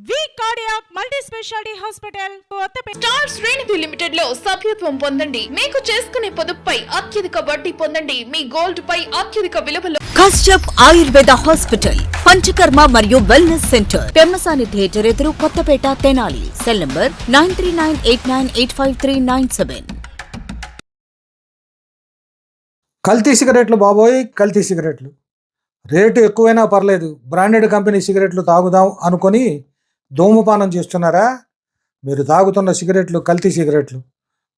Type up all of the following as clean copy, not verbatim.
వి cardiac multi speciality hospital star శ్రేణి limited లో సభ్యత్వం పొందండి. మీకు చేసుకునే పొదుపుపై అత్యధిక వడ్డీ పొందండి. మీ గోల్డ్ పై అత్యధిక విలువలో కశ్యప్ ఆయుర్వేద హాస్పిటల్, పంచకర్మ మరియు వెల్నెస్ సెంటర్, పెమ్మసాని థియేటర్ ఎదురు, కొత్తపేట, తెనాలి. Cell number 9398985397. కల్తీ సిగరెట్లు బాబోయ్, కల్తీ సిగరెట్లు రేటు ఎక్కువైనా పర్లేదు, బ్రాండెడ్ కంపెనీ సిగరెట్లు తాగుదాం అనుకొని ధూమపానం చేస్తున్నారా? మీరు తాగుతున్న సిగరెట్లు కల్తీ సిగరెట్లు,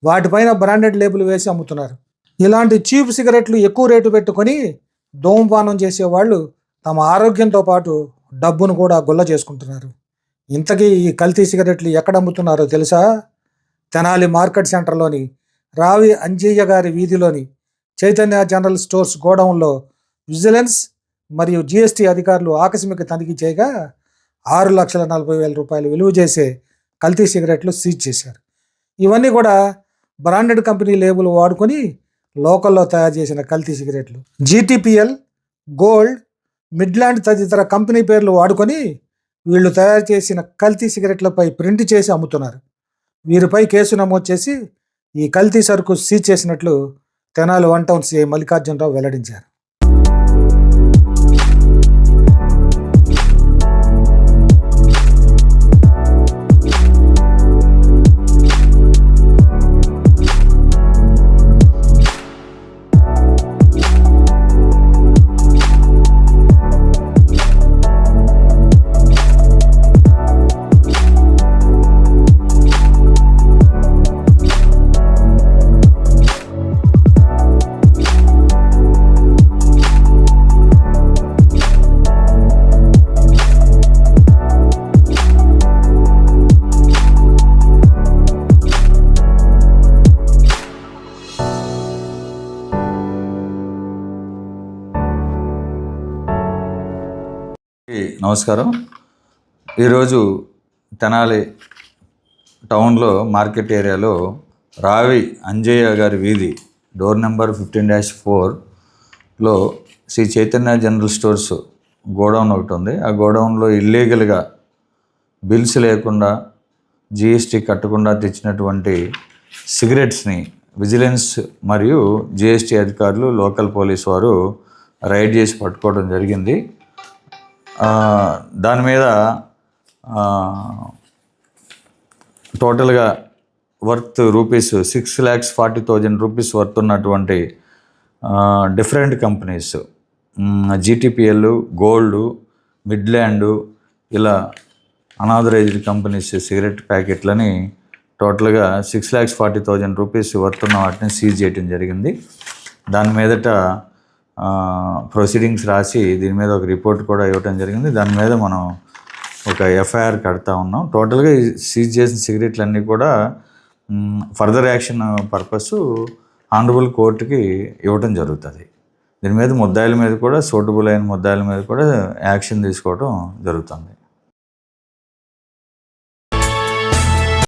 వాటిపైన బ్రాండెడ్ లేబుల్ వేసి అమ్ముతున్నారు. ఇలాంటి చీప్ సిగరెట్లు ఎక్కువ రేటు పెట్టుకొని ధూమపానం చేసేవాళ్ళు తమ ఆరోగ్యంతో పాటు డబ్బును కూడా గుల్ల చేసుకుంటున్నారు. ఇంతకీ ఈ కల్తీ సిగరెట్లు ఎక్కడ అమ్ముతున్నారో తెలుసా? తెనాలి మార్కెట్ సెంటర్లోని రావి అంజయ్య గారి వీధిలోని చైతన్య జనరల్ స్టోర్స్ గోడౌన్లో విజిలెన్స్ మరియు జిఎస్టీ అధికారులు ఆకస్మిక తనిఖీ చేయగా 6,40,000 రూపాయలు విలువ చేసే కల్తీ సిగరెట్లు సీజ్ చేశారు. ఇవన్నీ కూడా బ్రాండెడ్ కంపెనీ లేబుల్ వాడుకొని లోకల్లో తయారు చేసిన కల్తీ సిగరెట్లు. జీటీపీఎల్, గోల్డ్, మిడ్లాండ్ తదితర కంపెనీ పేర్లు వాడుకొని వీళ్ళు తయారు చేసిన కల్తీ సిగరెట్లపై ప్రింట్ చేసి అమ్ముతున్నారు. వీరిపై కేసు నమోదు చేసి ఈ కల్తీ సరుకు సీజ్ చేసినట్లు తెనాలి 1 టౌన్ సిఐ మల్లికార్జునరావు వెల్లడించారు. నమస్కారం. ఈరోజు తెనాలి టౌన్లో మార్కెట్ ఏరియాలో రావి అంజయ్య గారి వీధి డోర్ నెంబర్ 15-4లో Sri Chaitanya general stores godown ఒకటి ఉంది. ఆ గోడౌన్లో ఇల్లీగల్గా బిల్స్ లేకుండా జిఎస్టీ కట్టకుండా తెచ్చినటువంటి సిగరెట్స్ని విజిలెన్స్ మరియు జిఎస్టీ అధికారులు, లోకల్ పోలీస్ వారు రైడ్ చేసి పట్టుకోవడం జరిగింది. దాని మీద టోటల్గా వర్త్ రూపీస్ 6,40,000 రూపీస్ వర్త్ ఉన్నటువంటి different companies, GTPL, gold, Midland, ఇలా అనాథరైజ్డ్ కంపెనీస్ సిగరెట్ ప్యాకెట్లని టోటల్గా 6,40,000 రూపీస్ వర్త్ ఉన్న వాటిని సీజ్ చేయడం జరిగింది. దాని మీదట ప్రొసీడింగ్స్ రాసి దీని మీద ఒక రిపోర్ట్ కూడా ఇవ్వటం జరిగింది. దాని మీద మనం ఒక ఎఫ్ఐఆర్ కడతా ఉన్నాం. టోటల్గా సీజ్ చేసిన సిగరెట్లన్నీ కూడా ఫర్దర్ యాక్షన్ పర్పస్ ఆనరబుల్ కోర్టుకి ఇవ్వటం జరుగుతుంది. దీని మీద ముద్దాయిల మీద కూడా, సూటబుల్ అయిన ముద్దాయిల మీద కూడా యాక్షన్ తీసుకోవడం జరుగుతుంది.